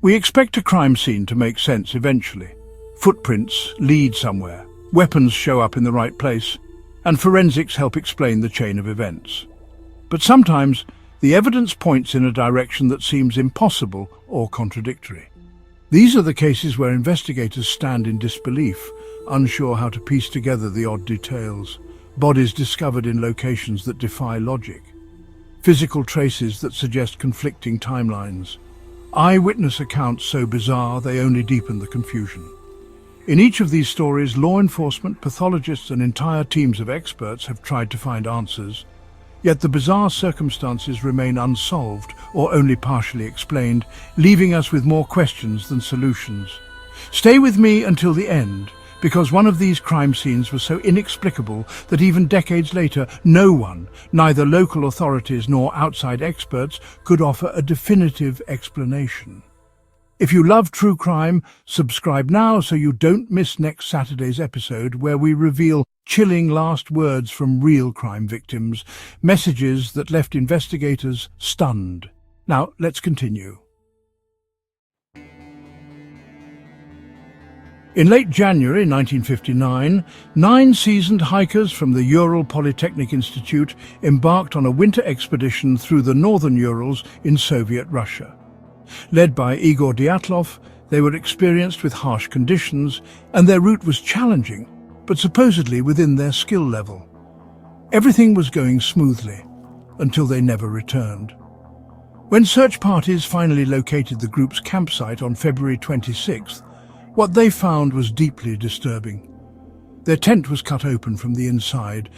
We expect a crime scene to make sense eventually. Footprints lead somewhere, weapons show up in the right place, and forensics help explain the chain of events. But sometimes, the evidence points in a direction that seems impossible or contradictory. These are the cases where investigators stand in disbelief, unsure how to piece together the odd details. Bodies discovered in locations that defy logic. Physical traces that suggest conflicting timelines. Eyewitness accounts so bizarre they only deepen the confusion. In each of these stories, law enforcement, pathologists and entire teams of experts have tried to find answers, yet the bizarre circumstances remain unsolved or only partially explained, leaving us with more questions than solutions. Stay with me until the end, because one of these crime scenes was so inexplicable that even decades later, no one, neither local authorities nor outside experts, could offer a definitive explanation. If you love true crime, subscribe now so you don't miss next Saturday's episode, where we reveal chilling last words from real crime victims, messages that left investigators stunned. Now, let's continue. In late January 1959, 9 seasoned hikers from the Ural Polytechnic Institute embarked on a winter expedition through the northern Urals in Soviet Russia. Led by Igor Dyatlov, they were experienced with harsh conditions, and their route was challenging, but supposedly within their skill level. Everything was going smoothly, until they never returned. When search parties finally located the group's campsite on February 26th, what they found was deeply disturbing. Their tent was cut open from the inside,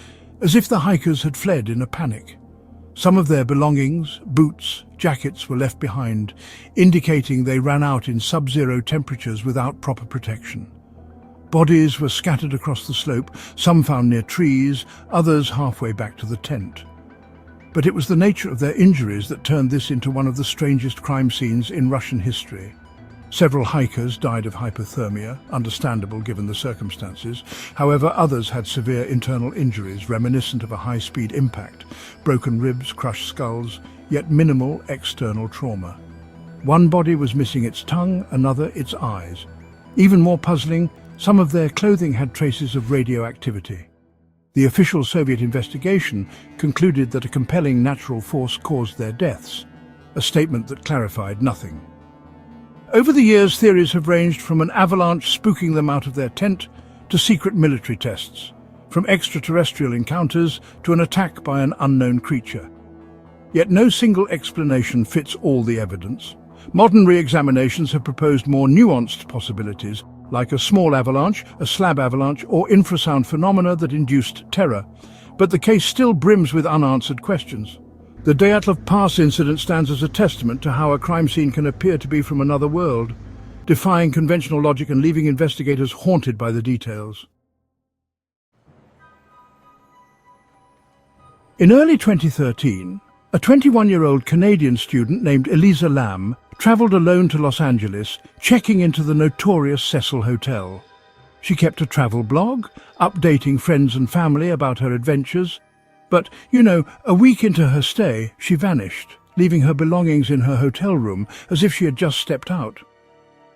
as if the hikers had fled in a panic. Some of their belongings, boots, jackets were left behind, indicating they ran out in sub-zero temperatures without proper protection. Bodies were scattered across the slope, some found near trees, others halfway back to the tent. But it was the nature of their injuries that turned this into one of the strangest crime scenes in Russian history. Several hikers died of hypothermia, understandable given the circumstances. However, others had severe internal injuries reminiscent of a high-speed impact, broken ribs, crushed skulls, yet minimal external trauma. One body was missing its tongue, another its eyes. Even more puzzling, some of their clothing had traces of radioactivity. The official Soviet investigation concluded that a compelling natural force caused their deaths, a statement that clarified nothing. Over the years, theories have ranged from an avalanche spooking them out of their tent to secret military tests, from extraterrestrial encounters to an attack by an unknown creature. Yet no single explanation fits all the evidence. Modern re-examinations have proposed more nuanced possibilities, like a small avalanche, a slab avalanche, or infrasound phenomena that induced terror. But the case still brims with unanswered questions. The Dyatlov Pass incident stands as a testament to how a crime scene can appear to be from another world, defying conventional logic and leaving investigators haunted by the details. In early 2013, a 21-year-old Canadian student named Elisa Lam travelled alone to Los Angeles, checking into the notorious Cecil Hotel. She kept a travel blog, updating friends and family about her adventures. But, a week into her stay, she vanished, leaving her belongings in her hotel room as if she had just stepped out.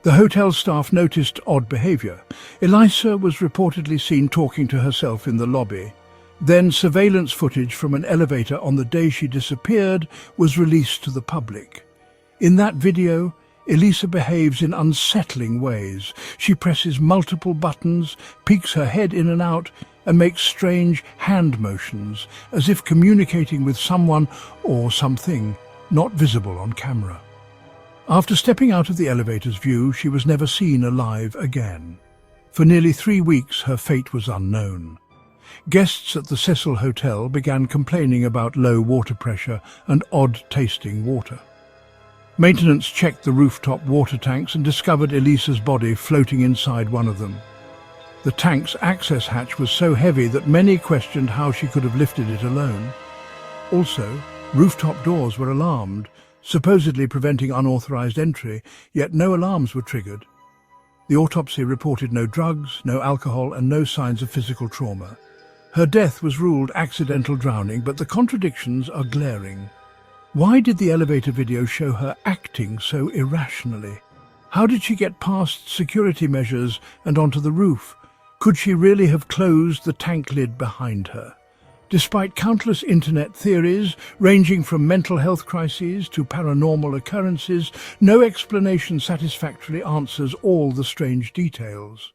The hotel staff noticed odd behaviour. Elisa was reportedly seen talking to herself in the lobby. Then surveillance footage from an elevator on the day she disappeared was released to the public. In that video, Elisa behaves in unsettling ways. She presses multiple buttons, peeks her head in and out, and makes strange hand motions, as if communicating with someone or something not visible on camera. After stepping out of the elevator's view, she was never seen alive again. For nearly 3 weeks, her fate was unknown. Guests at the Cecil Hotel began complaining about low water pressure and odd-tasting water. Maintenance checked the rooftop water tanks and discovered Elisa's body floating inside one of them. The tank's access hatch was so heavy that many questioned how she could have lifted it alone. Also, rooftop doors were alarmed, supposedly preventing unauthorized entry, yet no alarms were triggered. The autopsy reported no drugs, no alcohol, and no signs of physical trauma. Her death was ruled accidental drowning, but the contradictions are glaring. Why did the elevator video show her acting so irrationally? How did she get past security measures and onto the roof? Could she really have closed the tank lid behind her? Despite countless internet theories, ranging from mental health crises to paranormal occurrences, no explanation satisfactorily answers all the strange details.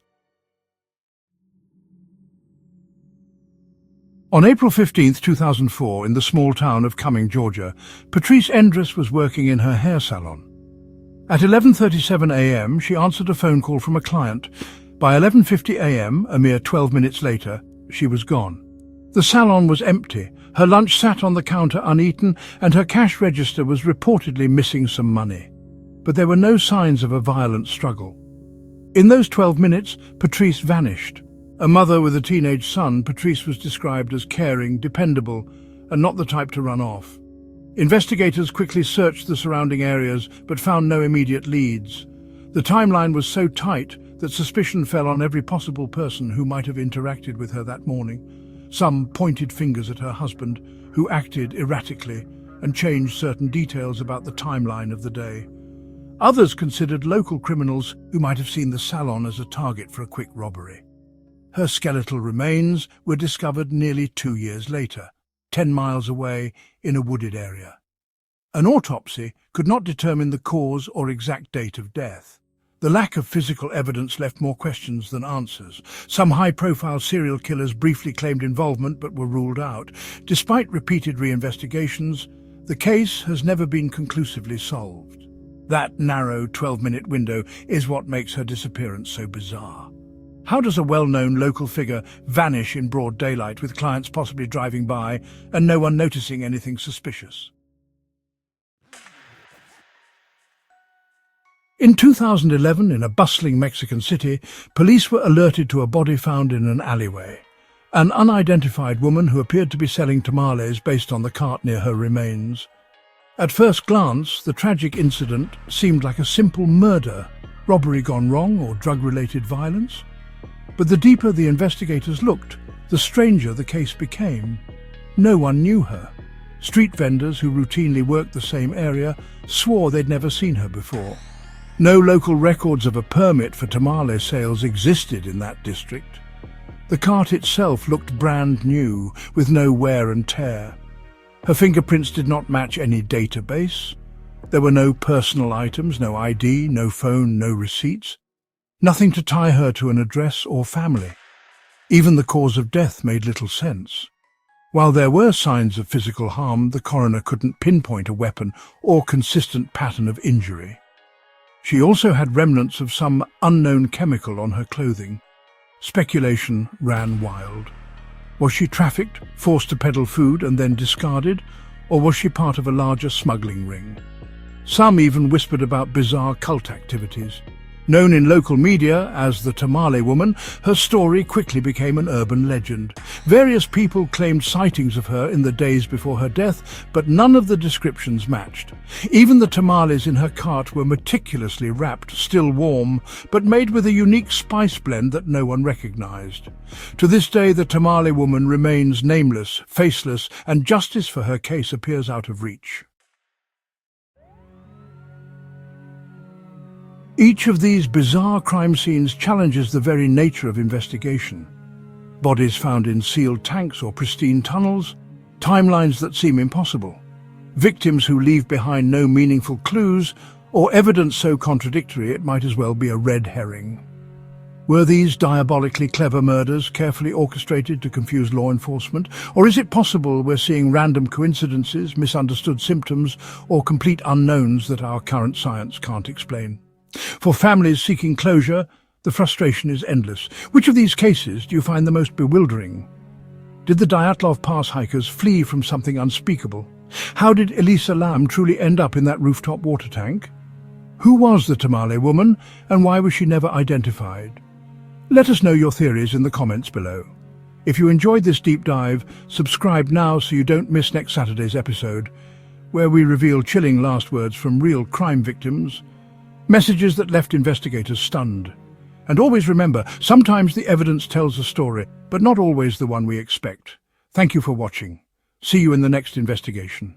On April 15, 2004, in the small town of Cumming, Georgia, Patrice Endress was working in her hair salon. At 11:37 a.m., she answered a phone call from a client. By 11:50 a.m., a mere 12 minutes later, she was gone. The salon was empty, her lunch sat on the counter uneaten, and her cash register was reportedly missing some money. But there were no signs of a violent struggle. In those 12 minutes, Patrice vanished. A mother with a teenage son, Patrice was described as caring, dependable, and not the type to run off. Investigators quickly searched the surrounding areas but found no immediate leads. The timeline was so tight that suspicion fell on every possible person who might have interacted with her that morning. Some pointed fingers at her husband, who acted erratically and changed certain details about the timeline of the day. Others considered local criminals who might have seen the salon as a target for a quick robbery. Her skeletal remains were discovered nearly 2 years later, 10 miles away in a wooded area. An autopsy could not determine the cause or exact date of death. The lack of physical evidence left more questions than answers. Some high-profile serial killers briefly claimed involvement but were ruled out. Despite repeated reinvestigations, the case has never been conclusively solved. That narrow 12-minute window is what makes her disappearance so bizarre. How does a well-known local figure vanish in broad daylight with clients possibly driving by and no one noticing anything suspicious? In 2011, in a bustling Mexican city, police were alerted to a body found in an alleyway. An unidentified woman who appeared to be selling tamales based on the cart near her remains. At first glance, the tragic incident seemed like a simple murder, robbery gone wrong or drug-related violence. But the deeper the investigators looked, the stranger the case became. No one knew her. Street vendors who routinely worked the same area swore they'd never seen her before. No local records of a permit for tamale sales existed in that district. The cart itself looked brand new, with no wear and tear. Her fingerprints did not match any database. There were no personal items, no ID, no phone, no receipts. Nothing to tie her to an address or family. Even the cause of death made little sense. While there were signs of physical harm, the coroner couldn't pinpoint a weapon or consistent pattern of injury. She also had remnants of some unknown chemical on her clothing. Speculation ran wild. Was she trafficked, forced to peddle food and then discarded, or was she part of a larger smuggling ring? Some even whispered about bizarre cult activities. Known in local media as the Tamale Woman, her story quickly became an urban legend. Various people claimed sightings of her in the days before her death, but none of the descriptions matched. Even the tamales in her cart were meticulously wrapped, still warm, but made with a unique spice blend that no one recognized. To this day, the Tamale Woman remains nameless, faceless, and justice for her case appears out of reach. Each of these bizarre crime scenes challenges the very nature of investigation. Bodies found in sealed tanks or pristine tunnels, timelines that seem impossible, victims who leave behind no meaningful clues, or evidence so contradictory it might as well be a red herring. Were these diabolically clever murders carefully orchestrated to confuse law enforcement, or is it possible we're seeing random coincidences, misunderstood symptoms, or complete unknowns that our current science can't explain? For families seeking closure, the frustration is endless. Which of these cases do you find the most bewildering? Did the Dyatlov Pass hikers flee from something unspeakable? How did Elisa Lam truly end up in that rooftop water tank? Who was the Tamale Woman, and why was she never identified? Let us know your theories in the comments below. If you enjoyed this deep dive, subscribe now so you don't miss next Saturday's episode, where we reveal chilling last words from real crime victims, messages that left investigators stunned. And always remember, sometimes the evidence tells a story, but not always the one we expect. Thank you for watching. See you in the next investigation.